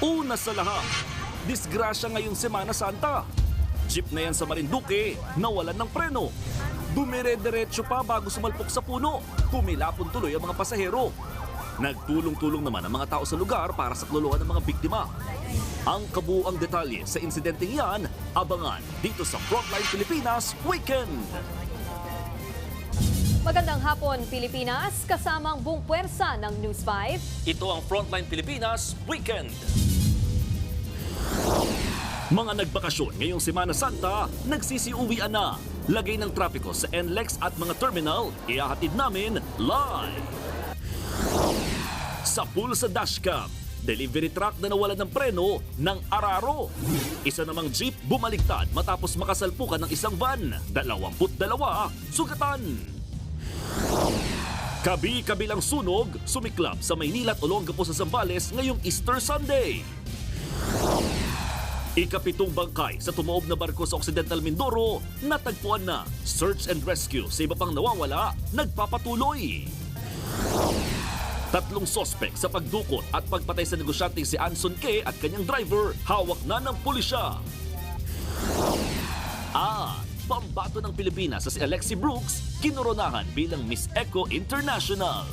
Una sa lahat, disgrasya ngayong Semana Santa. Jeep na yan sa Marinduque, nawalan ng preno. Dumire-diretso pa bago sumalpok sa puno. Kumilapon tuloy ang mga pasahero. Nagtulong-tulong naman ang mga tao sa lugar para sa kaluluwa ng mga biktima. Ang kabuuang detalye sa insidenteng yan, abangan dito sa Frontline Pilipinas Weekend. Magandang hapon, Pilipinas, kasamang buong puwersa ng News 5. Ito ang Frontline Pilipinas Weekend. Mga nagbakasyon ngayong Semana Santa, nagsisiuwian na. Lagay ng trapiko sa NLEX at mga terminal, ihahatid namin live. Sa pool sa dashcam, delivery truck na nawalan ng preno ng araro. Isa namang jeep bumaligtad matapos makasalpukan ng isang van. 22 sugatan. Kabi-kabilang sunog, sumiklab sa Maynila at Olongapo sa Zambales ngayong Easter Sunday. Ikapitong bangkay sa tumaob na barko sa Occidental Mindoro, natagpuan na. Search and rescue sa iba pang nawawala, nagpapatuloy. 3 sospek sa pagdukot at pagpatay sa negosyanteng si Anson K. at kanyang driver, hawak na ng pulisya. At pambato ng Pilipinas sa si Alexi Brooks, kinoronahan bilang Miss Eco International.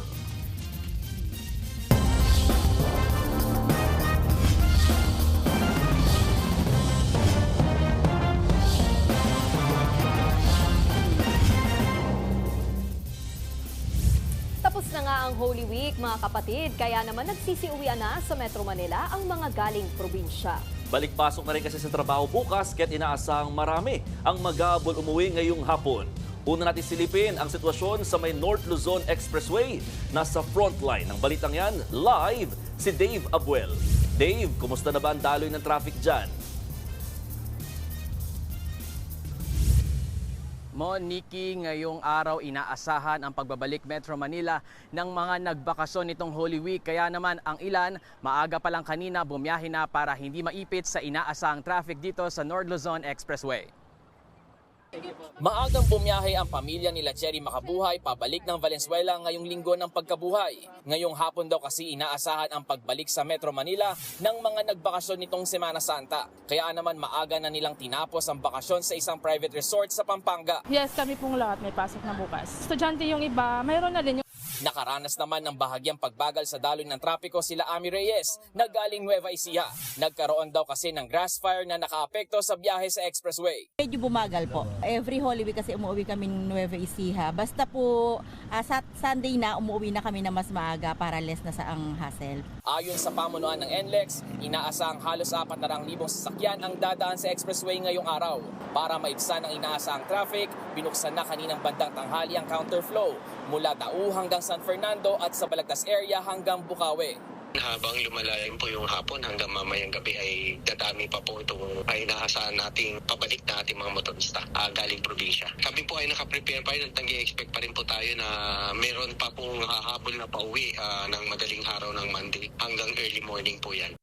Tapos na nga ang Holy Week, mga kapatid, kaya naman nagsisiuwian na sa Metro Manila ang mga galing probinsya. Balik-pasok na rin kasi sa trabaho bukas, kaya't inaasahang marami ang mag-aabol umuwi ngayong hapon. Una natin silipin ang sitwasyon sa may North Luzon Expressway. Nasa frontline ng balitang yan, live, si Dave Abuel. Dave, kumusta na ba ang daloy ng traffic dyan? Nikki, ngayong araw inaasahan ang pagbabalik Metro Manila ng mga nagbakasyon nitong Holy Week. Kaya naman ang ilan, maaga pa lang kanina bumiyahe na para hindi maipit sa inaasahang traffic dito sa North Luzon Expressway. Maagang bumiyahe ang pamilya nila Cherry Makabuhay pabalik ng Valenzuela ngayong linggo ng pagkabuhay. Ngayong hapon daw kasi inaasahan ang pagbalik sa Metro Manila ng mga nagbakasyon nitong Semana Santa. Kaya naman maaga na nilang tinapos ang bakasyon sa isang private resort sa Pampanga. Yes, kami pong lahat may pasok na bukas. Estudyante yung iba, mayroon na din yung... Nakaranas naman ng bahagyang pagbagal sa daloy ng trapiko sila Ami Reyes na galing Nueva Ecija. Nagkaroon daw kasi ng grass fire na nakaapekto sa biyahe sa expressway. Medyo bumagal po. Every Holy Week kasi umuwi kami ng Nueva Ecija. Basta po sa Sunday na umuwi na kami na mas maaga para less na sa ang hassle. Ayon sa pamunuan ng NLEX, inaasahang halos 400,000 sasakyan ang dadaan sa expressway ngayong araw. Para maibsan ang inaasahang traffic, binuksan na kaninang bandang tanghali ang counterflow mula Dao hanggang San Fernando at sa Balagtas area hanggang Bukawi. Habang lumalayan po yung hapon hanggang mamayang gabi ay dadami pa po itong ay inaasahan nating pabalik na ating mga motorista galing probinsya. Kami po ay nakaprepare pa rin, expect pa rin po tayo na meron pa pong hahabol na pauwi ng madaling araw ng Monday hanggang early morning po yan.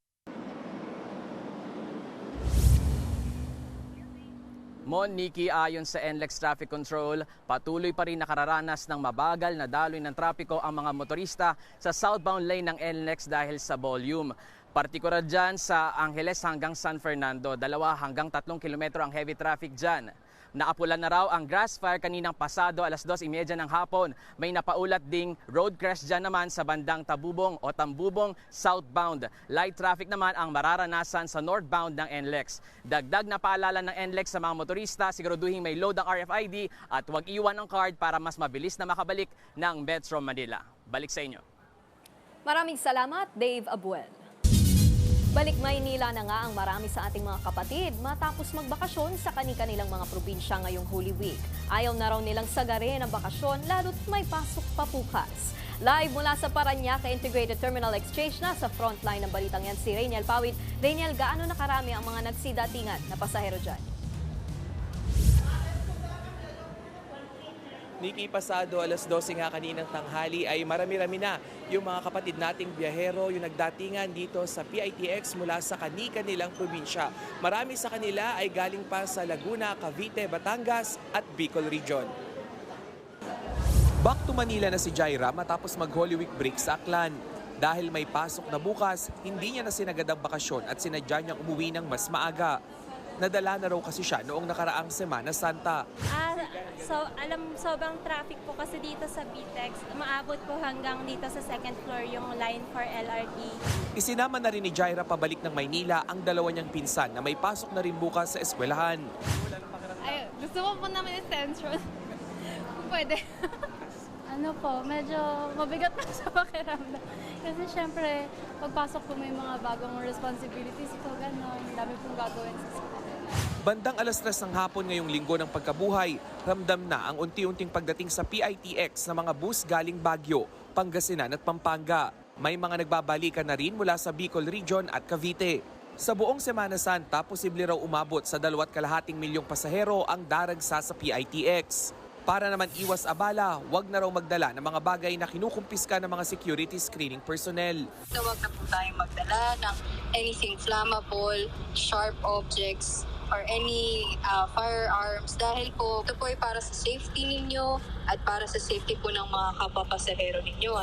Nikki, ayon sa NLEX Traffic Control, patuloy pa rin nakararanas ng mabagal na daloy ng trapiko ang mga motorista sa southbound lane ng NLEX dahil sa volume. Partikular dyan sa Angeles hanggang San Fernando, 2 hanggang 3 kilometro ang heavy traffic dyan. Naapulan na raw ang grass fire kaninang pasado 2:30 ng hapon. May napaulat ding road crash dyan naman sa bandang Tabubong o Tambubong southbound. Light traffic naman ang mararanasan sa northbound ng NLEX. Dagdag na paalala ng NLEX sa mga motorista, siguraduhin may load ang RFID at huwag iwan ang card para mas mabilis na makabalik ng Metro Manila. Balik sa inyo. Maraming salamat, Dave Abuel. Balik Maynila na nga ang marami sa ating mga kapatid matapos magbakasyon sa kani-kanilang mga probinsya ngayong Holy Week. Ayaw na raw nilang sagarin ang bakasyon lalo't may pasok pa bukas. Live mula sa Parañaque Integrated Terminal Exchange na sa frontline ng balitang yan si Rainiel Pawid. Rainiel, gaano nakarami ang mga nagsidatingan na pasahero dyan? Nikki, pasado 12:00 nga kaninang tanghali ay marami-rami na yung mga kapatid nating biyahero yung nagdatingan dito sa PITX mula sa kani-kanilang probinsya. Marami sa kanila ay galing pa sa Laguna, Cavite, Batangas at Bicol Region. Back to Manila na si Jaira matapos mag-Holy Week break sa Aklan. Dahil may pasok na bukas, hindi niya na sinagad ang bakasyon at sinadya niyang umuwi ng mas maaga. Nadala na raw kasi siya noong nakaraang Semana Santa. Sobrang traffic po kasi dito sa BTEX. Maabot po hanggang dito sa second floor yung line for LRT. Isinama na rin ni Jaira pabalik ng Maynila ang dalawa niyang pinsan na may pasok na rin bukas sa eskwelahan. Ay, gusto mo po naman extension? Kung pwede. Medyo mabigat na sa pakiramdam. Kasi syempre, pagpasok ko may mga bagong responsibilities ko, gano'n. Dami pong gagawin sa school. Bandang 3:00 ng hapon ngayong linggo ng pagkabuhay, ramdam na ang unti-unting pagdating sa PITX na mga bus galing Baguio, Pangasinan at Pampanga. May mga nagbabalikan na rin mula sa Bicol Region at Cavite. Sa buong Semana Santa, posible raw umabot sa 2.2 milyong pasahero ang daragsa sa PITX. Para naman iwas abala, wag na raw magdala ng mga bagay na kinukumpiska ng mga security screening personnel. Huwag na po tayong magdala ng anything flammable, sharp objects, or any firearms dahil po ito po ay para sa safety ninyo at para sa safety po ng mga kapapasahero ninyo.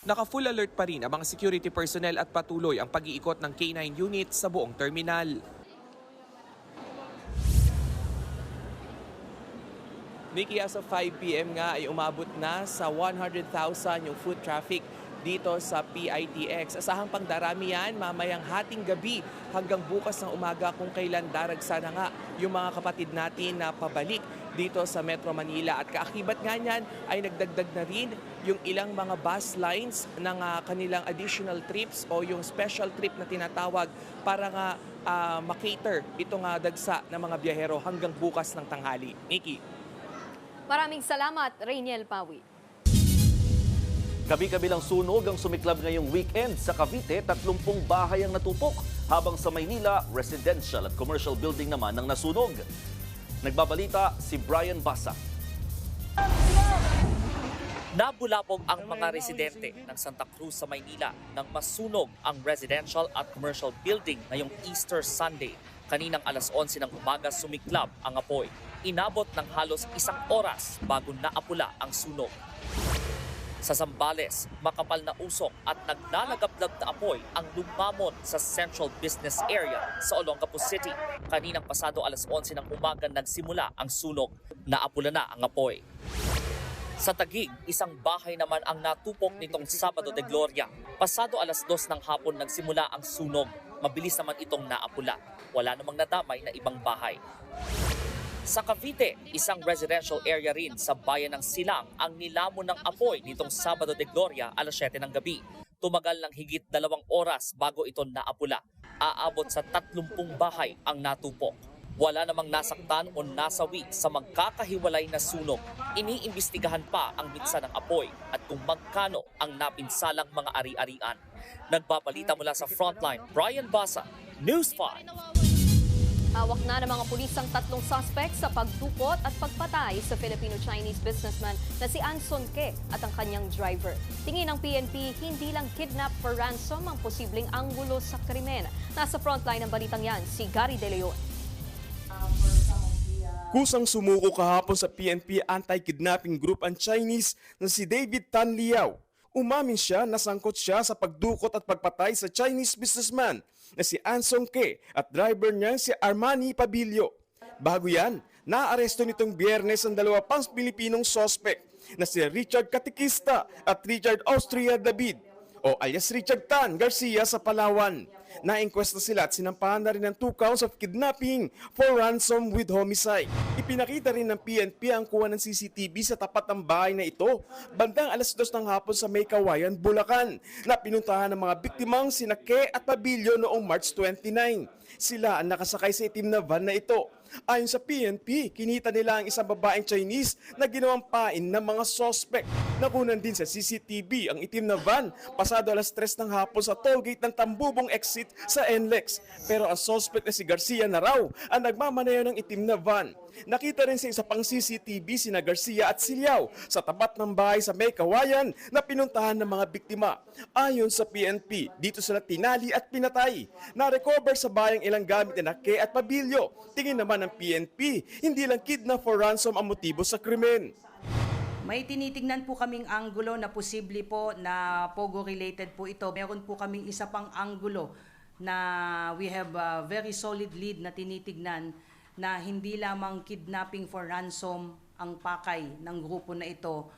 Naka-full alert pa rin ang mga security personnel at patuloy ang pag-iikot ng K9 units sa buong terminal. Nikki, as of 5 p.m. nga ay umabot na sa 100,000 yung foot traffic dito sa PITX. Asahang pangdarami yan mamayang hating gabi hanggang bukas ng umaga kung kailan daragsa na nga yung mga kapatid natin na pabalik dito sa Metro Manila. At kaakibat nga niyan ay nagdagdag na rin yung ilang mga bus lines ng kanilang additional trips o yung special trip na tinatawag para nga makater itong dagsa ng mga biyahero hanggang bukas ng tanghali. Nikki. Maraming salamat, Rainiel Pawi. Kabi-kabilang sunog ang sumiklab ngayong weekend sa Cavite, 30 bahay ang natupok, habang sa Maynila, residential at commercial building naman ang nasunog. Nagbabalita si Brian Basa. Nabulabog ang mga residente ng Santa Cruz sa Maynila nang masunog ang residential at commercial building ngayong Easter Sunday. Kaninang 11:00 ng umaga sumiklab ang apoy. Inabot ng halos 1 oras bago naapula ang sunog. Sa Zambales, makapal na usok at naglalagablab na apoy ang lumamon sa Central Business Area sa Olongapo City. Kaninang pasado 11:00 ng umaga nagsimula ang sunog. Naapula na ang apoy. Sa Taguig, isang bahay naman ang natupok nitong Sabado de Gloria. Pasado 2:00 ng hapon nagsimula ang sunog. Mabilis naman itong naapula. Wala namang nadamay na ibang bahay. Sa Cavite, isang residential area rin sa bayan ng Silang ang nilamon ng apoy nitong Sabado de Gloria 7:00 ng gabi. Tumagal ng higit 2 oras bago ito naapula. Aabot sa 30 bahay ang natupok. Wala namang nasaktan o nasawi sa magkakahiwalay na sunog. Iniimbestigahan pa ang mitsa ng apoy at kung magkano ang napinsalang mga ari-arian. Nagbabalita mula sa Frontline, Brian Basa, News 5. Hawak na ng mga pulis ang 3 suspect sa pagdukot at pagpatay sa Filipino-Chinese businessman na si Anson Ke at ang kanyang driver. Tingin ng PNP, hindi lang kidnap for ransom ang posibleng anggulo sa krimen. Nasa frontline ng balitang yan, si Gary De Leon. Kusang sumuko kahapon sa PNP anti-kidnapping group ang Chinese na si David Tan Liao. Umamin siya na sangkot siya sa pagdukot at pagpatay sa Chinese businessman na si Anson Ke at driver niya si Armani Pabilio. Bago yan, naaresto nitong Biyernes ang 2 pang Pilipinong suspect na si Richard Katikista at Richard Austria David o alias Richard Tan Garcia sa Palawan. Na-inquest na sila at sinampahan na rin ng 2 counts of kidnapping for ransom with homicide. Ipinakita rin ng PNP ang kuha ng CCTV sa tapat ng bahay na ito bandang 2:00 ng hapon sa May Kawayan, Bulacan na pinuntahan ng mga biktimang sina Ke at Pabilio noong March 29. Sila ang nakasakay sa itim na van na ito. Ayon sa PNP, kinita nila ang isang babaeng Chinese na ginawang pain ng mga suspect. Nakunan din sa CCTV ang itim na van pasado 3:00 ng hapon sa tollgate ng Tambubong exit sa NLEX. Pero ang suspect na si Garcia na raw ang nagmamaneho ng itim na van. Nakita rin sa isa pang CCTV sina Garcia at Silyao sa tapat ng bahay sa May Kawayan na pinuntahan ng mga biktima. Ayon sa PNP, dito sila tinali at pinatay. Na-recover sa bayang ilang gamit na Ke at Pabilio. Tingin naman ng PNP, hindi lang kidnap for ransom ang motibo sa krimen. May tinitingnan po kaming anggulo na posible po na Pogo-related po ito. Meron po kaming isa pang anggulo na we have a very solid lead na tinitignan na hindi lamang kidnapping for ransom ang pakay ng grupo na ito.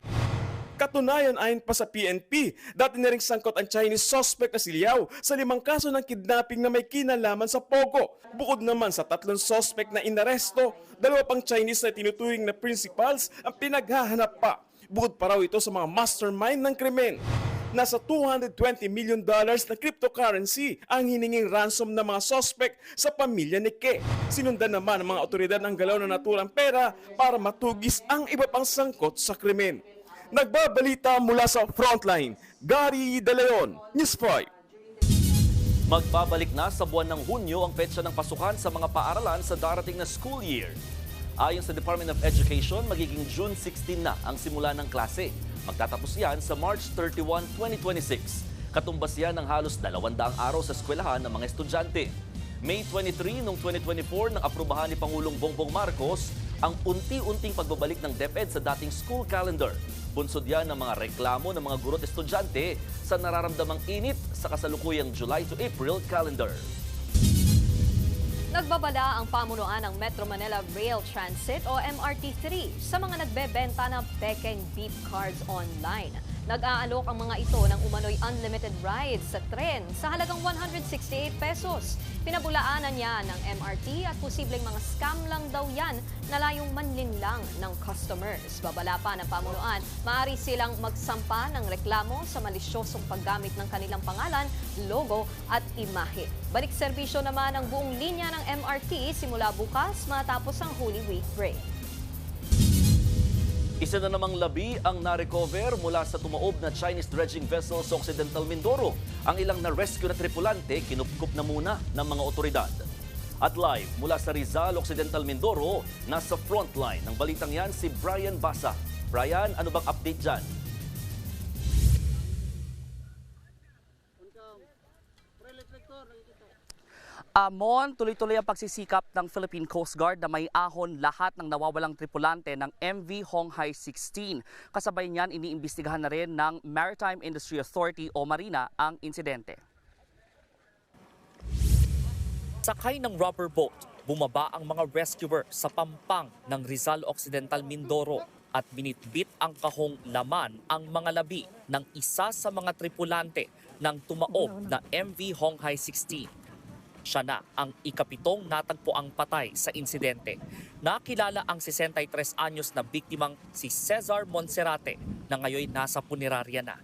Katunayan ayon pa sa PNP, dati na ring sangkot ang Chinese suspect na si Liao sa 5 kaso ng kidnapping na may kinalaman sa Pogo. Bukod naman sa 3 suspect na inaresto, 2 pang Chinese na tinuturing na principals ang pinaghahanap pa. Bukod pa raw ito sa mga mastermind ng krimen. Nasa $220 million na cryptocurrency ang hininging ransom ng mga suspect sa pamilya ni Ke. Sinundan naman ng mga otoridad ang galaw na naturang pera para matugis ang iba pang sangkot sa krimen. Nagbabalita mula sa Frontline, Gary De Leon, News 5. Magbabalik na sa buwan ng Hunyo ang petsa ng pasukan sa mga paaralan sa darating na school year. Ayon sa Department of Education, magiging June 16 na ang simula ng klase. Magtatapos yan sa March 31, 2026. Katumbas yan ng halos 200 araw sa eskwelahan ng mga estudyante. May 23 noong 2024 nang aprubahan ni Pangulong Bongbong Marcos ang unti-unting pagbabalik ng DepEd sa dating school calendar. Bunsod yan ng mga reklamo ng mga guro at estudyante sa nararamdamang init sa kasalukuyang July to April calendar. Nagbabala ang pamunuan ng Metro Manila Rail Transit o MRT3 sa mga nagbebenta ng pekeng beep cards online. Nag-aalok ang mga ito ng umano'y unlimited rides sa tren sa halagang 168 pesos. Pinabulaanan niya ng MRT at posibleng mga scam lang daw yan na layong manlinlang ng customers. Babala pa ng pamunuan, maaari silang magsampa ng reklamo sa malisyosong paggamit ng kanilang pangalan, logo at imahe. Balik serbisyo naman ang buong linya ng MRT simula bukas matapos ang Holy Week break. Isa na namang labi ang na-recover mula sa tumaob na Chinese dredging vessel sa Occidental Mindoro. Ang ilang na-rescue na tripulante kinupkup na muna ng mga otoridad. At live mula sa Rizal, Occidental Mindoro, nasa frontline ng balitang yan si Brian Basa. Brian, ano bang update dyan? Mon, tuloy-tuloy ang pagsisikap ng Philippine Coast Guard na may ahon lahat ng nawawalang tripulante ng MV Honghai 16. Kasabay niyan, iniimbestigahan na rin ng Maritime Industry Authority o Marina ang insidente. Sakay ng rubber boat, bumaba ang mga rescuer sa pampang ng Rizal Occidental Mindoro at binitbit ang kahong laman ang mga labi ng isa sa mga tripulante ng tumaob na MV Honghai 16. Siya na ang ikapitong natagpuang patay sa insidente. Nakilala ang 63 anyos na biktimang si Cesar Monserrate na ngayon nasa punerarya na.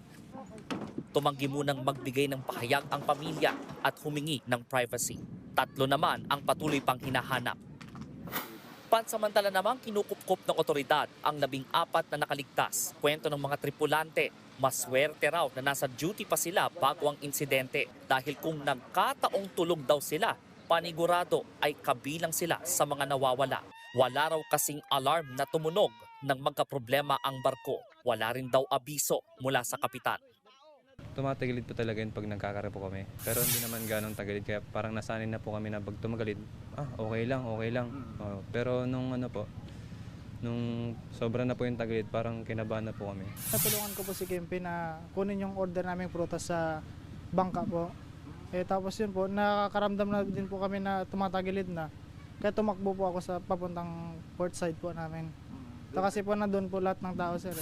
Tumanggi munang magbigay ng pahayag ang pamilya at humingi ng privacy. 3 naman ang patuloy pang hinahanap. Pansamantala namang kinukupkup ng otoridad ang 14 na nakaligtas. Kwento ng mga tripulante, maswerte raw na nasa duty pa sila bago ang insidente dahil kung nagkataong tulog daw sila, panigurado ay kabilang sila sa mga nawawala. Wala raw kasing alarm na tumunog nang magkaproblema ang barko. Wala rin daw abiso mula sa kapitan. Tumatagilid po talaga yun pag nagkakara po kami. Pero hindi naman ganong tagilid. Kaya parang nasanay na po kami na pag tumagalid, okay lang. Pero nung sobra na po yung tagilid, parang kinabahan na po kami. Natulungan ko po si Kempe na kunin yung order naming prutas sa bangka po. Tapos yun po, nakakaramdam na din po kami na tumatagilid na. Kaya tumakbo po ako sa papuntang port side po namin. Kasi po na doon po lahat ng tao, sir.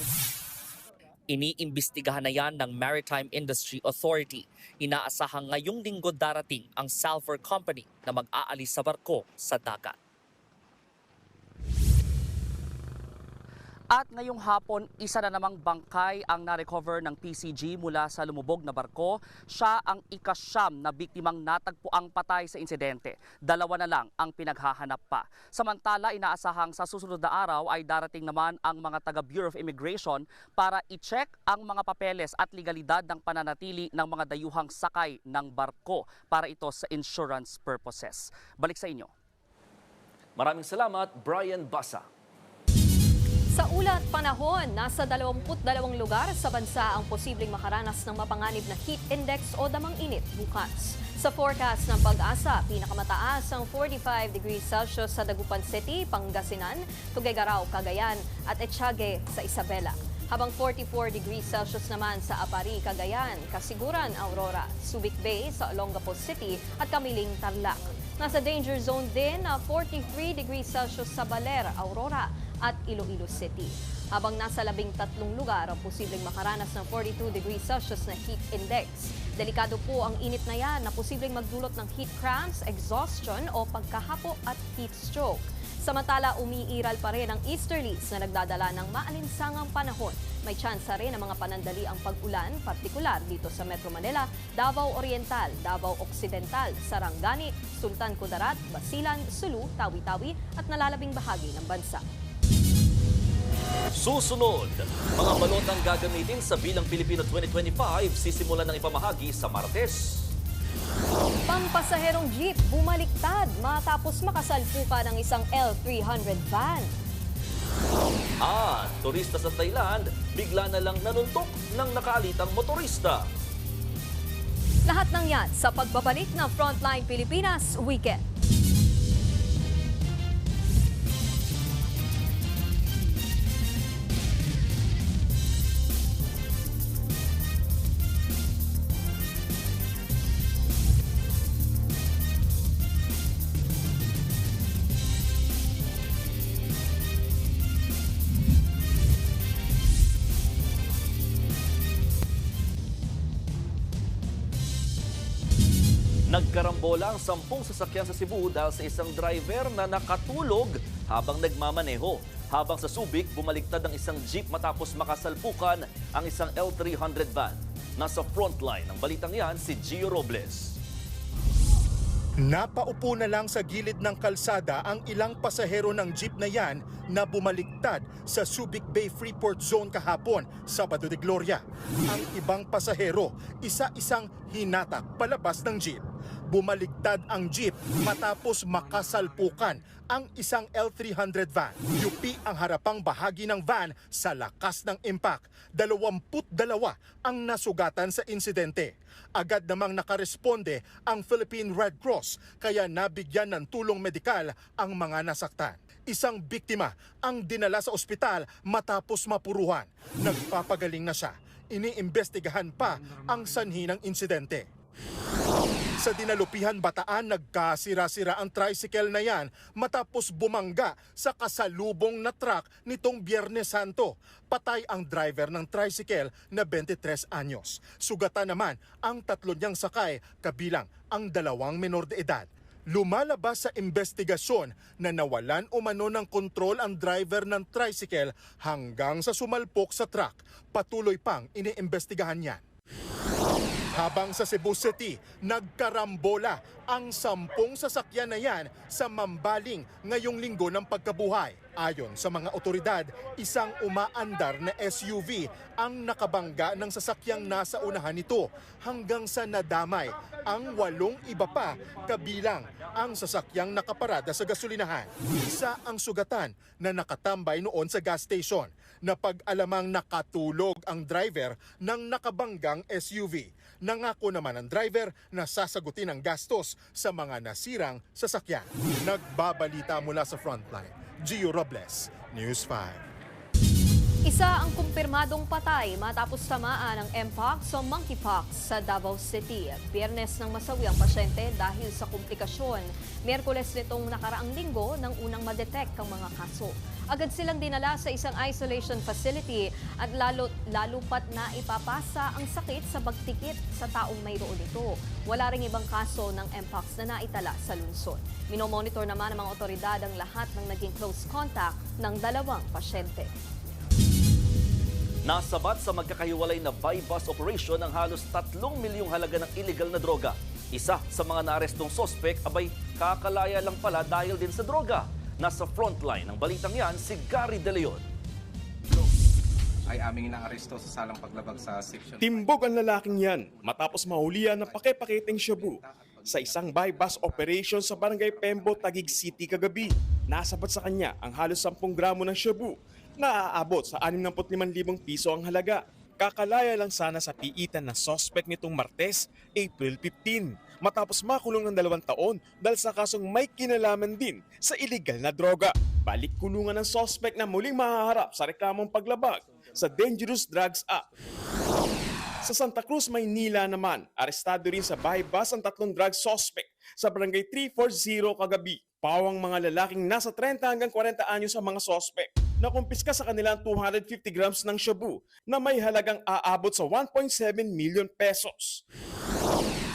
Iniimbestigahan na yan ng Maritime Industry Authority. Inaasahang ngayong linggo darating ang Salvor Company na mag-aalis sa barko sa dagat. At ngayong hapon, isa na namang bangkay ang na-recover ng PCG mula sa lumubog na barko. Siya ang ika-9 na biktimang natagpuang patay sa insidente. 2 na lang ang pinaghahanap pa. Samantala, inaasahang sa susunod na araw ay darating naman ang mga taga Bureau of Immigration para i-check ang mga papeles at legalidad ng pananatili ng mga dayuhang sakay ng barko para ito sa insurance purposes. Balik sa inyo. Maraming salamat, Brian Basa. Sa ulat panahon, nasa 22 lugar sa bansa ang posibleng makaranas ng mapanganib na heat index o damang init bukas. Sa forecast ng Pag-asa, pinakamataas ang 45 degrees Celsius sa Dagupan City, Pangasinan, Tuguegarao, Cagayan at Etiague sa Isabela. Habang 44 degrees Celsius naman sa Apari, Cagayan, Kasiguran, Aurora, Subic Bay sa Olongapo City at Kamiling, Tarlac. Nasa danger zone din na 43 degrees Celsius sa Baler, Aurora at Iloilo City. Habang nasa 13 lugar ang posibleng makaranas ng 42 degrees Celsius na heat index. Delikado po ang init na yan na posibleng magdulot ng heat cramps, exhaustion o pagkahapo at heat stroke. Samantala, umiiral pa rin ang easterlies na nagdadala ng maalinsangang panahon. May tsansa rin ng mga panandali ang pag-ulan, partikular dito sa Metro Manila, Davao Oriental, Davao Occidental, Sarangani, Sultan Kudarat, Basilan, Sulu, Tawi-Tawi at nalalabing bahagi ng bansa. Susunod, mga balotang gagamitin sa Bilang Pilipino 2025 sisimulan ng ipamahagi sa Martes. Pampasaherong jeep bumaliktad matapos makasalpukan ng isang L300 van. At turista sa Thailand, bigla na lang nanuntok ng nakaalitang motorista. Lahat ng yan sa pagbabalik ng Frontline Pilipinas Weekend. Nagkarambola ang 10 sasakyan sa Cebu dahil sa isang driver na nakatulog habang nagmamaneho. Habang sa Subic, bumaliktad ang isang jeep matapos makasalpukan ang isang L300 van. Nasa frontline ng balitang yan si Gio Robles. Napaupo na lang sa gilid ng kalsada ang ilang pasahero ng jeep na yan na bumaliktad sa Subic Bay Freeport Zone kahapon, Sabado de Gloria. Ang ibang pasahero, isa-isang hinatak palabas ng jeep. Bumaligtad ang jeep matapos makasalpukan ang isang L300 van. Yupi ang harapang bahagi ng van sa lakas ng impact. 22 ang nasugatan sa insidente. Agad namang nakaresponde ang Philippine Red Cross kaya nabigyan ng tulong medikal ang mga nasaktan. Isang biktima ang dinala sa ospital matapos mapuruhan. Nagpapagaling na siya. Iniimbestigahan pa ang sanhi ng insidente. Sa Dinalupihan, Bataan, nagkasira-sira ang tricycle na yan matapos bumangga sa kasalubong na truck nitong Biyernes Santo. Patay ang driver ng tricycle na 23 anyos. Sugatan naman ang 3 niyang sakay, kabilang ang 2 menor de edad. Lumalabas sa investigasyon na nawalan umano ng kontrol ang driver ng tricycle hanggang sa sumalpok sa truck. Patuloy pang iniimbestigahan yan. Habang sa Cebu City, nagkarambola ang 10 sasakyan na yan sa Mambaling ngayong linggo ng pagkabuhay. Ayon sa mga otoridad, isang umaandar na SUV ang nakabangga ng sasakyang nasa unahan nito hanggang sa nadamay ang 8 iba pa kabilang ang sasakyang nakaparada sa gasolinahan. Isa ang sugatan na nakatambay noon sa gas station na pag-alamang nakatulog ang driver ng nakabanggang SUV. Nangako naman ang driver na sasagutin ang gastos sa mga nasirang sasakyan. Nagbabalita mula sa Frontline, Gio Robles, News 5. Isa ang kumpirmadong patay matapos tamaan ng Mpox o monkeypox sa Davao City. Biyernes nang masawi ang pasyente dahil sa komplikasyon. Miyerkules nitong nakaraang linggo nang unang madetect ang mga kaso. Agad silang dinala sa isang isolation facility at lalo pat na ipapasa ang sakit sa pagtikit sa taong mayroon ito. Wala ring ibang kaso ng Mpox na naitala sa lungsod. Minomonitor naman ng mga otoridad ang lahat ng naging close contact ng 2 pasyente. Nasabat sa magkakahiwalay na buy-bust operation ang halos 3 milyong halaga ng illegal na droga. Isa sa mga naarestong sospek abay kakalaya lang pala dahil din sa droga. Nasa frontline ng balitang yan si Gary De Leon. Ay aming inaaresto sa salang paglabag sa section. Timbog ang lalaking yan matapos mahulihan ng pake-pakiteng shabu sa isang buy-bust operation sa Barangay Pembo, Taguig City kagabi. Nasabat sa kanya ang halos 10 gramo ng shabu na aabot sa 65,000 piso ang halaga. Kakalaya lang sana sa piitan na suspect nitong Martes, April 15, matapos makulong ng 2 taon dahil sa kasong may kinalaman din sa illegal na droga. Balik kulungan ng suspect na muling mahaharap sa reklamong paglabag sa Dangerous Drugs Act. Sa Santa Cruz, Maynila naman, arestado rin sa bahay bus ang 3 drug suspect sa barangay 340 kagabi. Pawang mga lalaking nasa 30 hanggang 40 anyos ang mga suspect. Nakumpiska sa kanilang 250 grams ng shabu na may halagang aabot sa 1.7 million pesos.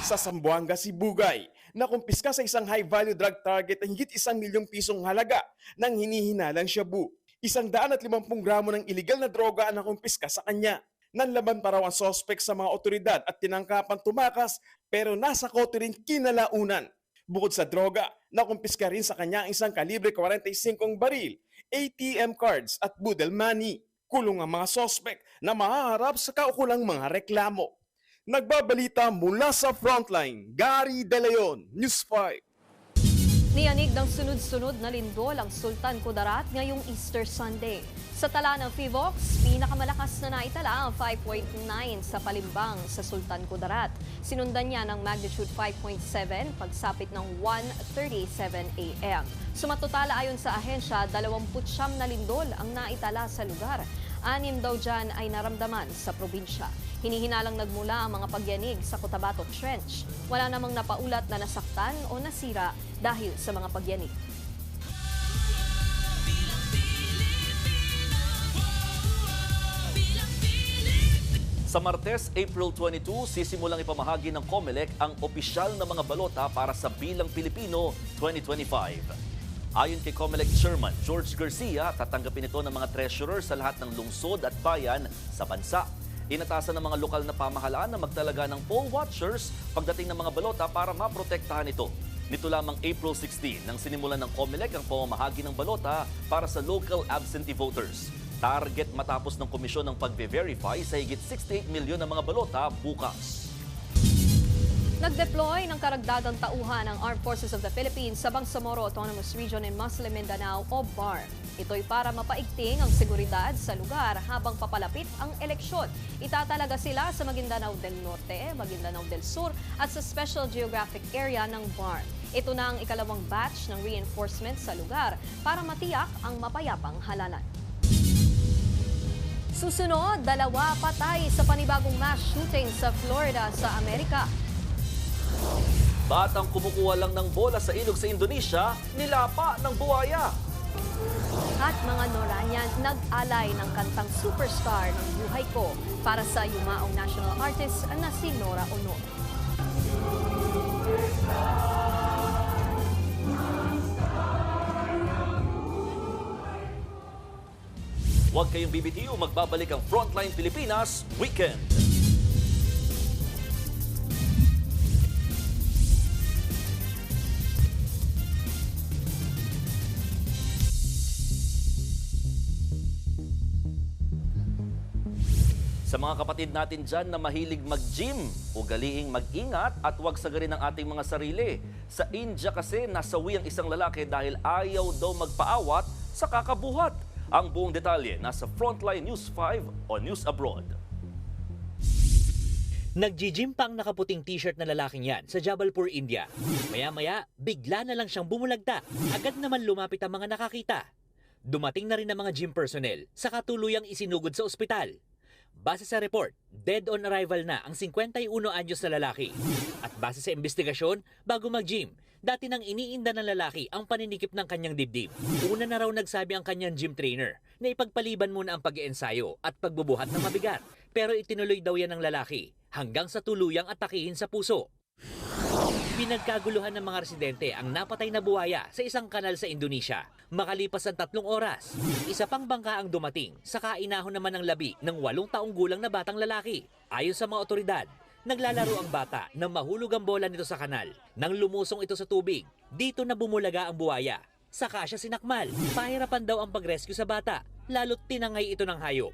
Sa Zamboanga, Sibugay, nakumpiska sa isang high-value drug target ang higit 1 milyong pisong halaga ng hinihinalang shabu. 150 gramo ng iligal na droga ang nakumpiska sa kanya. Nanlaban pa raw ang suspect sa mga otoridad at tinangkapan tumakas pero nasa kote rin kinalaunan. Bukod sa droga, nakumpiska rin sa kanya ang isang kalibre 45 baril, ATM cards at budel money. Kulong ang mga suspect na mahaharap sa kaukulang mga reklamo. Nagbabalita mula sa Frontline, Gary De Leon, News 5. Niyanig ng sunod-sunod na lindol ang Sultan Kudarat ngayong Easter Sunday. Sa tala ng PHIVOLCS, pinakamalakas na naitala ang 5.9 sa Palimbang sa Sultan Kudarat. Sinundan niya ng magnitude 5.7 pagsapit ng 1:37 a.m. Sumatotala ayon sa ahensya, 29 na lindol ang naitala sa lugar. 6 daw dyan ay naramdaman sa probinsya. Hinihinalang nagmula ang mga pagyanig sa Cotabato Trench. Wala namang napaulat na nasaktan o nasira dahil sa mga pagyanig. Sa Martes, April 22, sisimulang ipamahagi ng COMELEC ang opisyal na mga balota para sa Bilang Pilipino 2025. Ayon kay COMELEC Chairman George Garcia, tatanggapin ito ng mga treasurer sa lahat ng lungsod at bayan sa bansa. Inatasan ng mga lokal na pamahalaan na magtalaga ng poll watchers pagdating ng mga balota para maprotektahan ito. Nito lamang April 16 nang sinimulan ng COMELEC ang pamamahagi ng balota para sa local absentee voters. Target matapos ng komisyon ng pagbe-verify sa higit 68 milyon na mga balota bukas. Nag-deploy ng karagdagang tauhan ang Armed Forces of the Philippines sa Bangsamoro Autonomous Region in Muslim Mindanao o BARM. Ito'y para mapaigting ang seguridad sa lugar habang papalapit ang eleksyon. Itatalaga sila sa Maguindanao del Norte, Maguindanao del Sur at sa Special Geographic Area ng BARM. Ito na ang ikalawang batch ng reinforcement sa lugar para matiyak ang mapayapang halalan. Susunod, 2 patay sa panibagong mass shooting sa Florida sa Amerika. Batang kumukuha lang ng bola sa ilog sa Indonesia, nilapa ng buhaya. At mga Noranian nag-alay ng kantang Superstar ng Buhay Ko para sa yumaong national artist na si Nora Honor. Huwag kayong bibitiw, magbabalik ang Frontline Pilipinas Weekend. Sa mga kapatid natin dyan na mahilig mag-gym, ugaliing mag-ingat at huwag sagarin ang ating mga sarili. Sa India kasi, nasawi ang isang lalaki dahil ayaw daw magpaawat sa kakabuhat. Ang buong detalye nasa Frontline News 5 o News Abroad. Nag-gym pa ang nakaputing t-shirt na lalaking yan sa Jabalpur, India. Maya-maya, bigla na lang siyang bumulagta. Agad naman lumapit ang mga nakakita. Dumating na rin ang mga gym personnel sa katuluyang isinugod sa ospital. Base sa report, dead on arrival na ang 51 anyos na lalaki. At base sa investigasyon, bago mag-gym, dati nang iniinda ng lalaki ang paninikip ng kanyang dibdib. Una na raw nagsabi ang kanyang gym trainer na ipagpaliban muna ang pag-iensayo at pagbubuhat ng mabigat. Pero itinuloy daw yan ng lalaki hanggang sa tuluyang atakihin sa puso. Pinagkaguluhan ng mga residente ang napatay na buhaya sa isang kanal sa Indonesia. Makalipas ang 3 oras, isa pang bangka ang dumating sa kainahon naman ng labi ng 8 taong gulang na batang lalaki. Ayon sa mga otoridad, naglalaro ang bata nang mahulog ang bola nito sa kanal. Nang lumusong ito sa tubig, dito na bumulaga ang buhaya. Saka siya sinakmal. Pahirapan daw ang pag-rescue sa bata, lalo't tinangay ito ng hayop.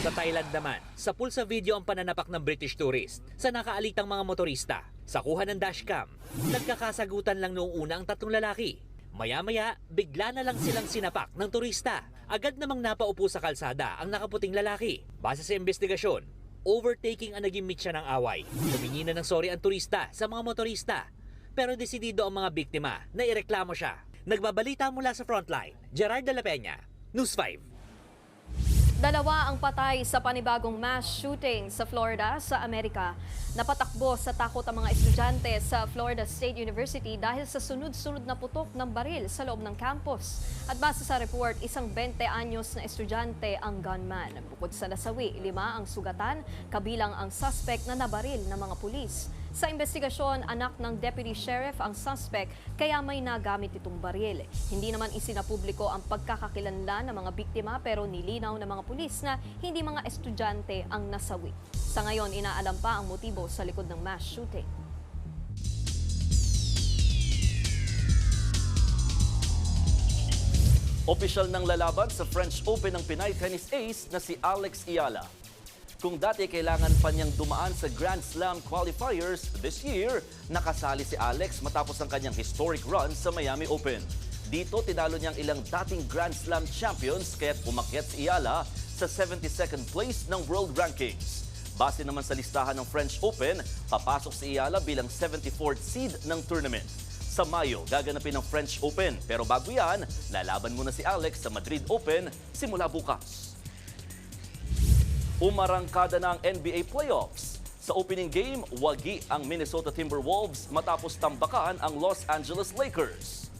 Sa Thailand naman, sa pool sa video ang pananapak ng British tourist sa nakaalitang mga motorista. Sa kuha ng dashcam, nagkakasagutan lang noong una ang 3 lalaki. Maya-maya, bigla na lang silang sinapak ng turista. Agad namang napaupo sa kalsada ang nakaputing lalaki. Base sa investigasyon, overtaking ang naging mitya ng away. Humingi na ng sorry ang turista sa mga motorista. Pero desidido ang mga biktima na ireklamo siya. Nagbabalita mula sa Frontline, Gerard de la Peña, News 5. Dalawa ang patay sa panibagong mass shooting sa Florida sa Amerika. Napatakbo sa takot ang mga estudyante sa Florida State University dahil sa sunod-sunod na putok ng baril sa loob ng campus. At base sa report, isang 20 anyos na estudyante ang gunman. Bukod sa nasawi, 5 ang sugatan, kabilang ang suspect na nabaril ng mga pulis. Sa investigasyon, anak ng deputy sheriff ang suspect kaya may nagamit itong baril. Hindi naman isinapubliko ang pagkakakilanlan ng mga biktima pero nilinaw ng mga pulis na hindi mga estudyante ang nasawi. Sa ngayon, inaalam pa ang motibo sa likod ng mass shooting. Opisyal ng lalaban sa French Open ng Pinay tennis ace na si Alex Ayala. Kung dati kailangan pa niyang dumaan sa Grand Slam qualifiers, this year, nakasali si Alex matapos ang kanyang historic run sa Miami Open. Dito, tinalo niyang ilang dating Grand Slam champions kaya't umakyat si Ayala sa 72nd place ng world rankings. Base naman sa listahan ng French Open, papasok si Ayala bilang 74th seed ng tournament. Sa Mayo, gaganapin ang French Open. Pero bago yan, lalaban muna si Alex sa Madrid Open simula bukas. Umarangkada na ang NBA playoffs. Sa opening game, wagi ang Minnesota Timberwolves matapos tambakan ang Los Angeles Lakers.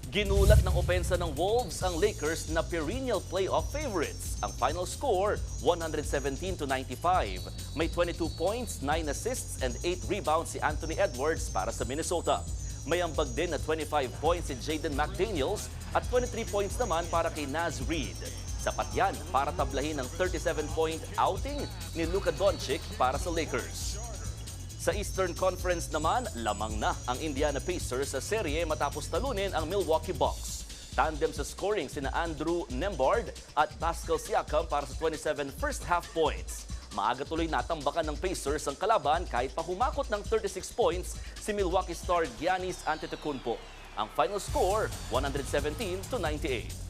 Ginulat ng opensa ng Wolves ang Lakers na perennial playoff favorites. Ang final score, 117-95. May 22 points, 9 assists, and 8 rebounds si Anthony Edwards para sa Minnesota. May ambag din na 25 points si Jaden McDaniels at 23 points naman para kay Naz Reid. Sapat yan para tablahin ang 37-point outing ni Luka Doncic para sa Lakers. Sa Eastern Conference naman, lamang na ang Indiana Pacers sa serye matapos talunin ang Milwaukee Bucks. Tandem sa scoring sina Andrew Nembhard at Pascal Siakam para sa 27 first half points. Maaga tuloy natambakan ng Pacers ang kalaban kahit pa humakot ng 36 points si Milwaukee star Giannis Antetokounmpo. Ang final score, 117-98.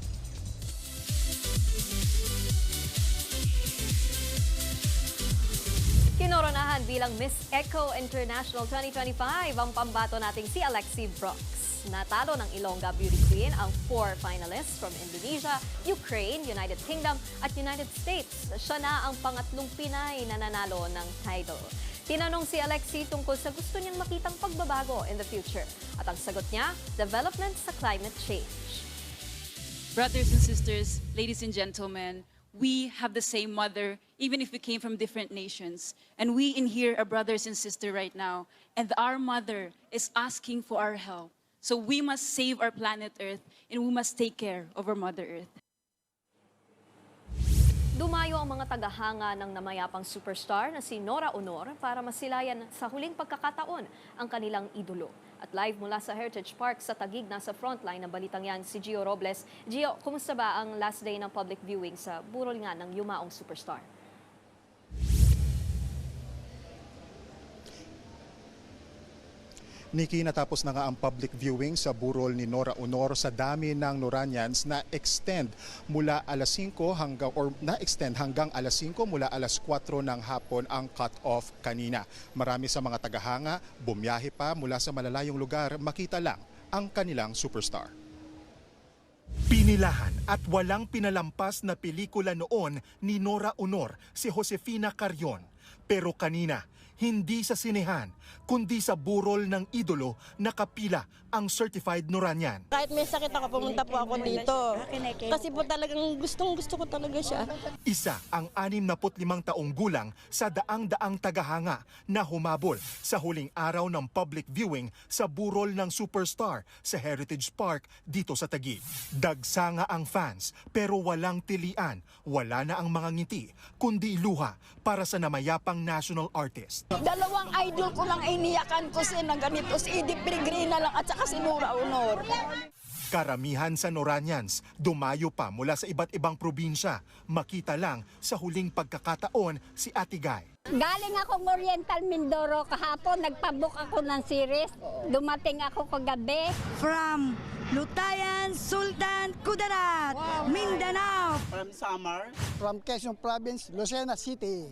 Kinoronahan bilang Miss Eco International 2025 ang pambato nating si Alexi Brooks. Natalo ng Ilongga Beauty Queen ang 4 finalists from Indonesia, Ukraine, United Kingdom at United States. Siya na ang pangatlong Pinay na nanalo ng title. Tinanong si Alexi tungkol sa gusto niyang makitang pagbabago in the future. At ang sagot niya, development sa climate change. Brothers and sisters, ladies and gentlemen, we have the same mother, even if we came from different nations. And we in here are brothers and sisters right now. And our mother is asking for our help. So we must save our planet Earth and we must take care of our Mother Earth. Dumayo ang mga tagahanga ng namayapang superstar na si Nora Aunor para masilayan sa huling pagkakataon ang kanilang idolo. At live mula sa Heritage Park sa Taguig, nasa frontline ng balitang yan si Gio Robles. Gio, kumusta ba ang last day ng public viewing sa burol nga ng yumaong superstar? Nikki, natapos na nga ang public viewing sa burol ni Nora Aunor sa dami ng Noranians na extend mula alas 5 hanggang alas 5 mula alas 4 ng hapon ang cut-off kanina. Marami sa mga tagahanga bumiyahe pa mula sa malalayong lugar makita lang ang kanilang superstar. Pinilahan at walang pinalampas na pelikula noon ni Nora Aunor si Josefina Carrion. Pero kanina, hindi sa sinehan, kundi sa burol ng idolo nakapila ang certified Noranian. Kahit may sakit ako, pumunta po ako dito. Kasi po talagang gustong-gusto ko talaga siya. Isa ang 65 taong gulang sa daang-daang tagahanga na humabol sa huling araw ng public viewing sa burol ng superstar sa Heritage Park dito sa Taguig. Dagsa nga ang fans pero walang tilian, wala na ang mga ngiti, kundi luha para sa namayapang national artist. Dalawang idol ko lang iniyakan ko na ganito, si Edith Peregrina lang at saka si Nora Aunor. Karamihan sa Noranians, dumayo pa mula sa iba't ibang probinsya. Makita lang sa huling pagkakataon si Ate Guy. Galing akong Oriental Mindoro kahapon, nagpabook ako ng series. Dumating ako kagabi. From Lutayan, Sultan, Kudarat, Mindanao. From Samar. From Quezon Province, Lucena City.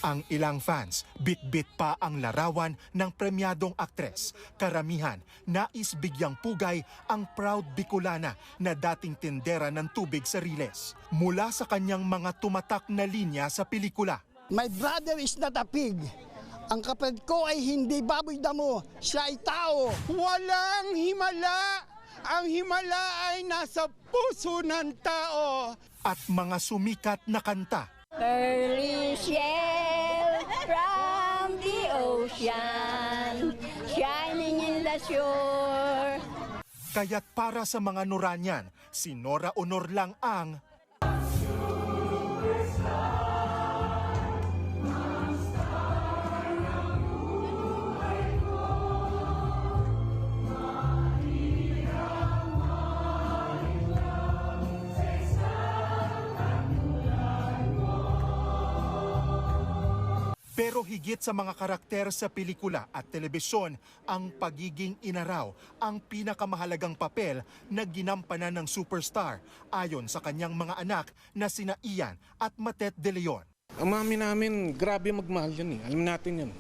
Ang ilang fans, bit-bit pa ang larawan ng premyadong aktres. Karamihan, nais bigyang pugay ang proud Bicolana na dating tindera ng tubig sa Riles. Mula sa kanyang mga tumatak na linya sa pelikula. My brother is not a pig. Ang kapatid ko ay hindi baboy damo, siya ay tao. Walang himala. Ang himala ay nasa puso ng tao. At mga sumikat na kanta. Pearly shell from the ocean, shining in the shore. Kaya't para sa mga Noranyan, si Nora Honor lang ang Pero higit sa mga karakter sa pelikula at telebisyon, ang pagiging inaraw ang pinakamahalagang papel na ginampanan ng superstar ayon sa kanyang mga anak na sina Ian at Matet De Leon. Ang mami namin, grabe magmahal yan eh. Alam natin yan.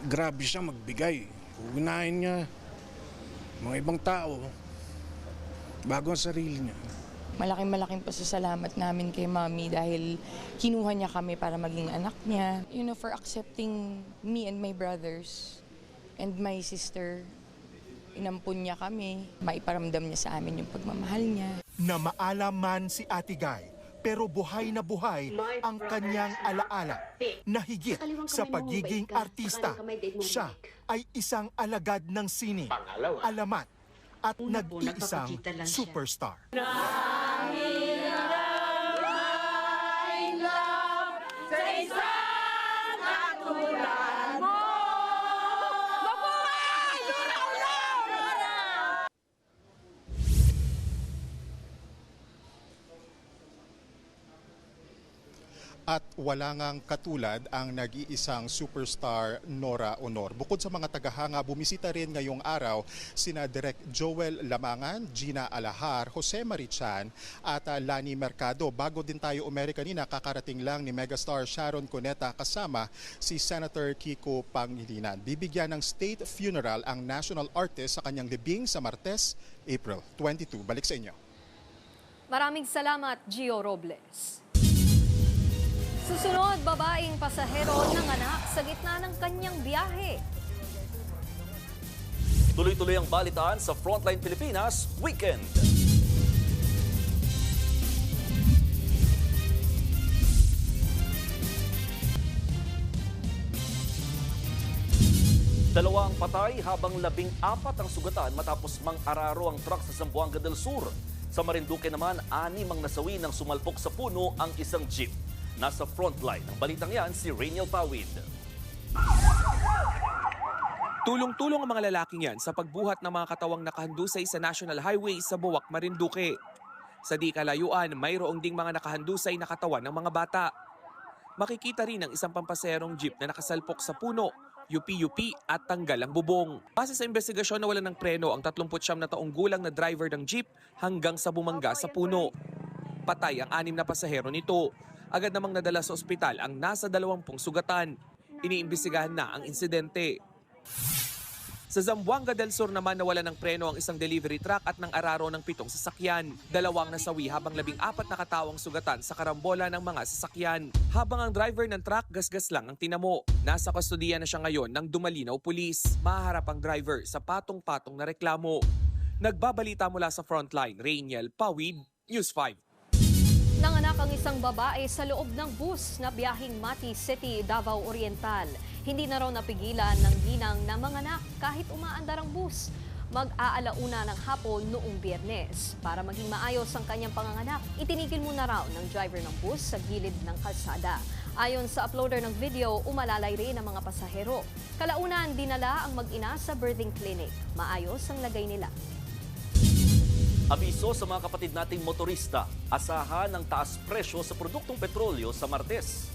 Grabe siya magbigay. Uunahin niya mga ibang tao bago ang sarili niya. Malaking pasasalamat namin kay Mami dahil kinuha niya kami para maging anak niya. You know, for accepting me and my brothers and my sister. Inampun niya kami, maiparamdam niya sa amin yung pagmamahal niya. Na maalam man si Ate Guy, pero buhay na buhay ang kanyang alaala na higit sa pagiging artista. Siya ay isang alagad ng sine, alamat at nag-iisang superstar. At wala ngang katulad ang nag-iisang superstar Nora Honor. Bukod sa mga tagahanga, bumisita rin ngayong araw sina Direk Joel Lamangan, Gina Alahar, Jose Marichan at Lani Mercado. Bago din tayo umere kanina, kakarating lang ni megastar Sharon Cuneta kasama si Senator Kiko Pangilinan. Bibigyan ng state funeral ang national artist sa kanyang libing sa Martes, April 22. Balik sa inyo. Maraming salamat, Gio Robles. Susunod, babaeng pasahero nanganak sa gitna ng kanyang biyahe. Tuloy-tuloy ang balitaan sa Frontline Pilipinas Weekend. Dalawang patay habang 14 ang sugatan matapos mang-araro ang truck sa Zamboanga del Sur. Sa Marinduque naman, 6 ang nasawi nang sumalpok sa puno ang isang jeep. Nasa frontline ng balitang yan si Rainiel Pawid. Tulong-tulong ang mga lalaking yan sa pagbuhat ng mga katawang nakahandusay sa National Highway sa Buwak, Marinduque. Sa di kalayuan, mayroong ding mga nakahandusay na katawan ng mga bata. Makikita rin ang isang pampaserong jeep na nakasalpok sa puno, yupi-yupi at tanggal ang bubong. Base sa investigasyon, nawalan ng preno ang 39 na taong gulang na driver ng jeep hanggang sa bumangga sa puno. Patay ang 6 na pasahero nito. Agad namang nadala sa ospital ang nasa 20 sugatan. Iniimbestigahan na ang insidente. Sa Zamboanga del Sur naman nawalan ng preno ang isang delivery truck at nang araro ng 7 sasakyan. 2 nasawi habang 14 na katawang sugatan sa karambola ng mga sasakyan. Habang ang driver ng truck gasgas lang ang tinamo. Nasa kustodiya na siya ngayon ng Dumalinaw Police. Maharap ang driver sa patong-patong na reklamo. Nagbabalita mula sa Frontline, Rainiel Pawid, News 5. Nanganak ang isang babae sa loob ng bus na biyaheng Mati City, Davao Oriental. Hindi na raw napigilan ng ginang na manganak kahit umaandar ang bus. Mag-aalauna ng hapon noong Biyernes. Para maging maayos ang kanyang panganganak, itinigil muna raw ng driver ng bus sa gilid ng kalsada. Ayon sa uploader ng video, umalalay rin ang mga pasahero. Kalaunan, dinala ang mag-ina sa birthing clinic. Maayos ang lagay nila. Abiso sa mga kapatid nating motorista, asahan ng taas presyo sa produktong petrolyo sa Martes.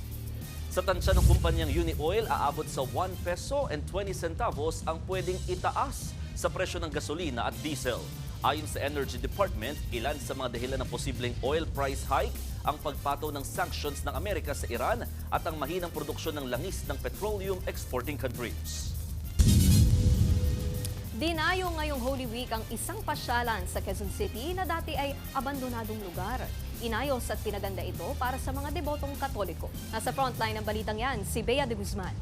Sa tansya ng kumpanyang Unioil, aabot sa 1 peso and 20 centavos ang pwedeng itaas sa presyo ng gasolina at diesel. Ayon sa Energy Department, ilan sa mga dahilan ng posibleng oil price hike ang pagpataw ng sanctions ng Amerika sa Iran at ang mahinang produksyon ng langis ng petroleum exporting countries. Dinayo ngayong Holy Week ang isang pasyalan sa Quezon City na dati ay abandonadong lugar. Inayos at pinaganda ito para sa mga debotong Katoliko. Nasa frontline ng balitang yan, si Bea de Guzman.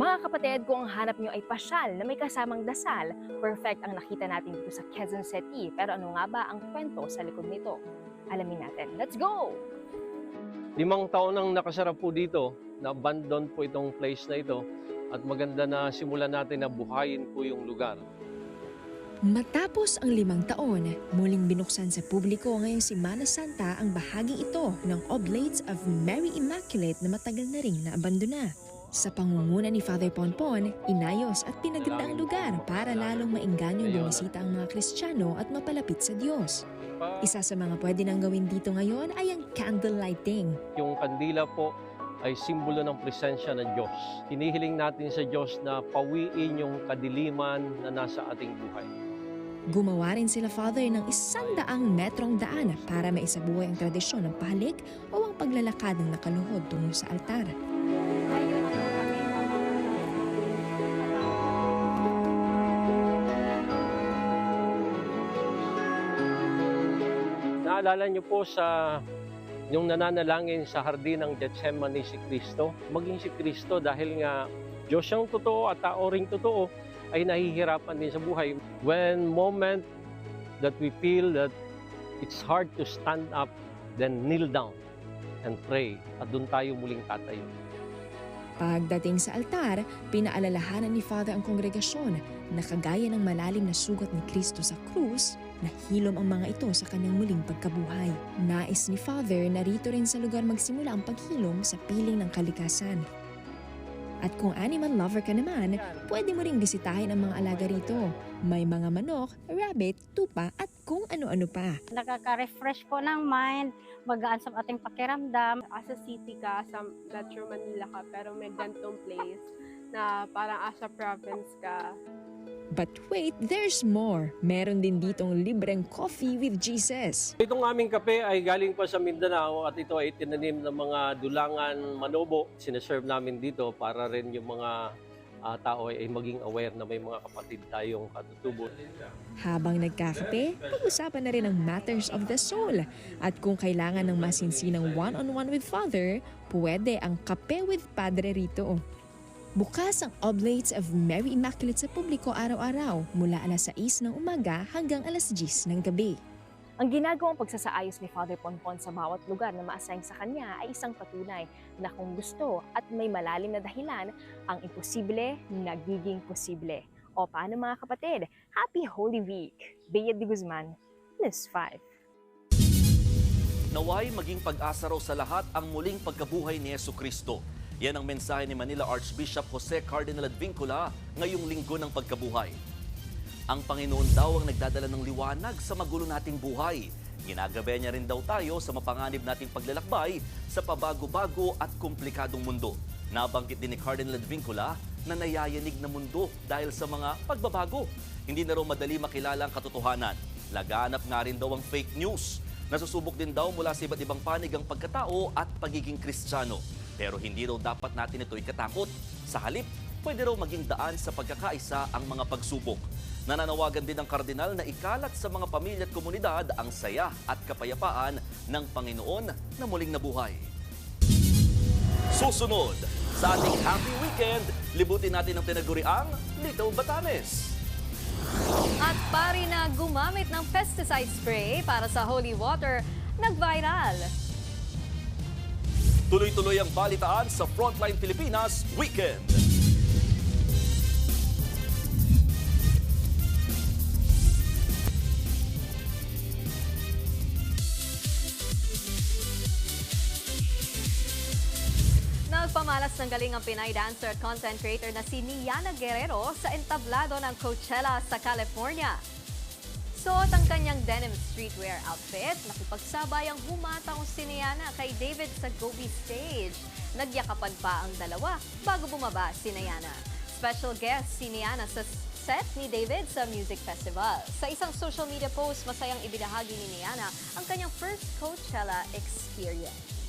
Mga kapatid, kung ang hanap nyo ay pasyal na may kasamang dasal, perfect ang nakita natin dito sa Quezon City. Pero ano nga ba ang kwento sa likod nito? Alamin natin. Let's go! 5 taon nang nakasarap po dito, na-abandon po itong place na ito at maganda na simulan natin na buhayin po yung lugar. Matapos ang 5 taon, muling binuksan sa publiko ngayong Semana Santa ang bahaging ito ng Oblates of Mary Immaculate na matagal na ring naabandona. Sa pangunguna ni Father Ponpon, inayos at pinaganda ang lugar para lalong mainganyong bumisita ang mga Kristiyano at mapalapit sa Diyos. Isa sa mga pwede nang gawin dito ngayon ay ang candle lighting. Yung kandila po ay simbolo ng presensya ng Diyos. Hinihiling natin sa Diyos na pawiin yung kadiliman na nasa ating buhay. Gumawa rin sila, Father, ng 100 metrong daan para maisabuhay ang tradisyon ng pahalik o ang paglalakad ng nakaluhod tungo sa altar. Naalala niyo po sa yung nananalangin sa hardin ng Getsemani si Kristo, maging si Kristo dahil nga Diyos siyang totoo at tao ring totoo ay nahihirapan din sa buhay. When moment that we feel that it's hard to stand up, then kneel down and pray at doon tayo muling tatayo. Pagdating sa altar, pinaalalahanan ni Father ang kongregasyon na kagaya ng malalim na sugat ni Kristo sa krus, nahilom ang mga ito sa kanyang muling pagkabuhay. Nais ni Father na rito rin sa lugar magsimula ang paghilom sa piling ng kalikasan. At kung animal lover ka naman, pwede mo ring bisitahin ang mga alaga rito. May mga manok, rabbit, tupa at kung ano-ano pa. Nakaka-refresh po ng mind, magaan sa ating pakiramdam. As a city ka, sa Metro Manila ka, pero may gantong place na parang as a province ka. But wait, there's more. Meron din ditong libreng coffee with Jesus. Itong aming kape ay galing pa sa Mindanao at ito ay tinanim ng mga dulangan manobo. Sineserve namin dito para rin yung mga tao ay maging aware na may mga kapatid tayong katutubo. Habang nagkakape, pag-usapan na rin ang matters of the soul. At kung kailangan ng masinsinang one-on-one with Father, pwede ang kape with Padre rito. Bukas ang Oblates of Mary Immaculate sa publiko araw-araw mula alas 6 ng umaga hanggang alas 10 ng gabi. Ang ginagawang pagsasaayos ni Father Ponpon sa bawat lugar na ma-assign sa kanya ay isang patunay na kung gusto at may malalim na dahilan, ang imposible nagiging posible. O paano mga kapatid? Happy Holy Week! Bea de Guzman, News 5. Naway maging pag-asa raw sa lahat ang muling pagkabuhay ni Jesucristo. Yan ang mensahe ni Manila Archbishop Jose Cardinal Advincula ngayong linggo ng pagkabuhay. Ang Panginoon daw ang nagdadala ng liwanag sa magulo nating buhay. Ginagabayan niya rin daw tayo sa mapanganib nating paglalakbay sa pabago-bago at komplikadong mundo. Nabanggit din ni Cardinal Advincula na nayayanig na mundo dahil sa mga pagbabago. Hindi na raw madali makilala ang katotohanan. Laganap nga rin daw ang fake news. Nasusubok din daw mula sa iba't ibang panig ang pagkatao at pagiging Kristiyano. Pero hindi raw dapat natin ito ikatakot. Sa halip, pwede raw maging daan sa pagkakaisa ang mga pagsubok. Nananawagan din ang kardinal na ikalat sa mga pamilya at komunidad ang saya at kapayapaan ng Panginoon na muling nabuhay. Susunod, sa ating Happy Weekend, libutin natin ang tinaguriang Little Batanes. At pari na gumamit ng pesticide spray para sa holy water, nag-viral. Tuloy-tuloy ang balitaan sa Frontline Pilipinas Weekend. Nagpamalas ng galing ang Pinay dancer at content creator na si Niana Guerrero sa entablado ng Coachella sa California. Suot ang kanyang denim streetwear outfit, nakipagsabay ang humatang si Niana kay David sa Gobi stage. Nagyakapan pa ang dalawa bago bumaba si Niana. Special guest si Niana sa set ni David sa music festival. Sa isang social media post, masayang ibinahagi ni Niana ang kanyang first Coachella experience.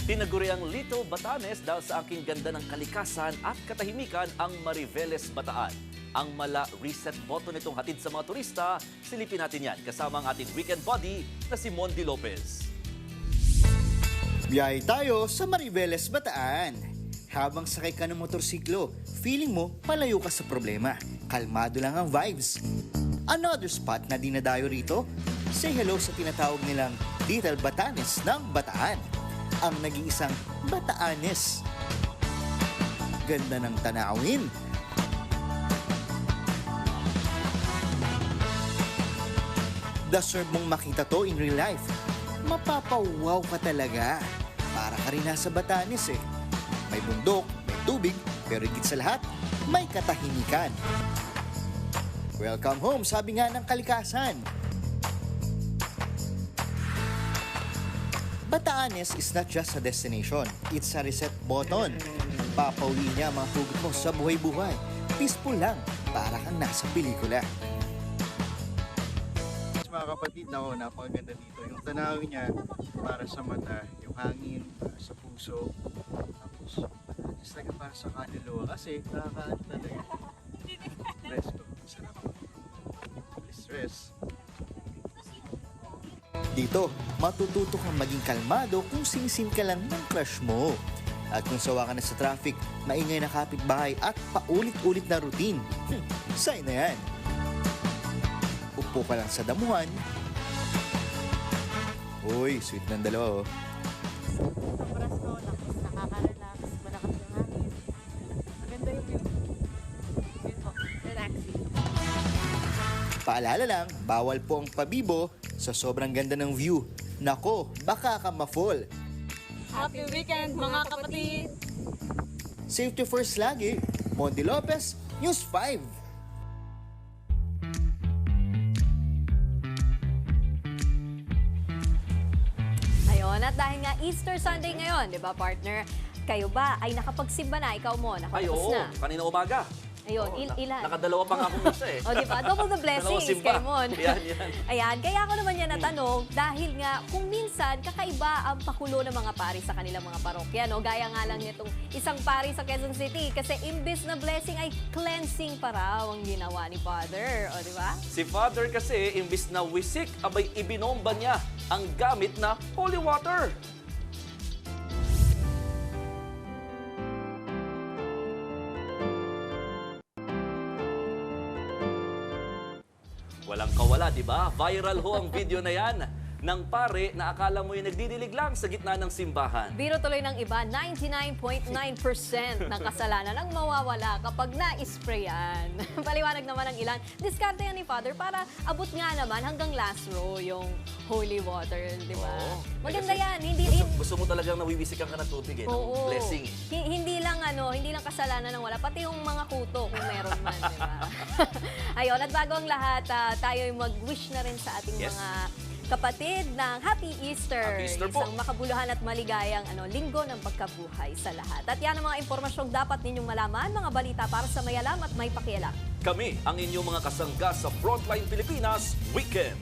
Tinaguri ang Little Batanes dahil sa aking ganda ng kalikasan at katahimikan ang Mariveles Bataan. Ang mala reset button nitong hatid sa mga turista, silipin natin yan kasama ang ating weekend buddy na si Mondi Lopez. Biyahe tayo sa Mariveles Bataan. Habang sakay ka ng motorsiklo, feeling mo palayo ka sa problema. Kalmado lang ang vibes. Another spot na dinadayo rito, say hello sa tinatawag nilang Little Batanes ng Bataan. Ang nag-iisang Bataanes. Ganda ng tanawin. Deserve mong makita to in real life. Mapapawaw ka talaga. Para ka rin nasa Batanes eh. May bundok, may tubig, pero higit sa lahat, may katahimikan. Welcome home, sabi nga ng kalikasan. Batanes is not just a destination, it's a reset button. Papauwi niya ang mga hugot mo sa buhay-buhay. Peaceful lang, para kang nasa pelikula. Mga kapatid, napakaganda dito. Yung tanawin niya, para sa mata, yung hangin, para sa puso. Tapos, it's like para sa kaluluwa. Kasi, nakakaano talaga. Rest ko. Sarap. Please rest. Dito, matututo kang maging kalmado kung sinisin ka lang ng crush mo. At kung sawa ka na sa traffic, maingay na kapitbahay at paulit-ulit na routine. Say na yan. Upo ka lang sa damuhan. Uy, sweet ng dalawa oh. Nakaka-relax, malakas yung hangin. Maganda yung view. Relaxing. Paalala lang, bawal po ang pabibo sa sobrang ganda ng view. Nako, baka ka ma-fall. Happy weekend mga kapatid! Safety first lagi. Mondi Lopez, News 5. Ayun, at dahil nga Easter Sunday ngayon, di ba partner? Kayo ba ay nakapagsimba na? Ikaw mo, Ay, nakapagos oo. na? Kanina umaga. Ayun, ilan? Nakadalawa pa nga akong isa eh. O, di ba? Double the blessings, Dalawang simba. kay Mon. Yan. Ayan, kaya ako naman yan natanong dahil nga kung minsan kakaiba ang pakulo ng mga pari sa kanilang mga parokya, no? Gaya nga lang nitong isang pari sa Quezon City kasi imbes na blessing ay cleansing pa raw ang ginawa ni Father. O, di ba? Si Father kasi, imbis na wisik, abay ibinomba niya ang gamit na holy water. Walang kawala, di ba? Viral ho ang video na yan ng pare na akala mo yung nagdidilig lang sa gitna ng simbahan. Biro tuloy ng iba, 99.9% ng kasalanan ang mawawala kapag na-sprayan. Paliwanag naman ng ilan, diskarte yan ni Father para abot nga naman hanggang last row yung holy water, di ba? Maganda yan. Gusto mo talagang nawiwisikan ka ng tubig eh, ng blessing. Hindi lang kasalanan ng wala, pati yung mga kuto kung meron man, di ba? Ayun, at bago ang lahat, tayo mag-wish na rin sa ating mga kapatid ng Happy Easter. Happy Easter po. Isang makabuluhan at maligayang linggo ng pagkabuhay sa lahat. At yan ang mga impormasyong dapat ninyong malaman, mga balita para sa may alam at may pakialam. Kami ang inyong mga kasangga sa Frontline Pilipinas Weekend.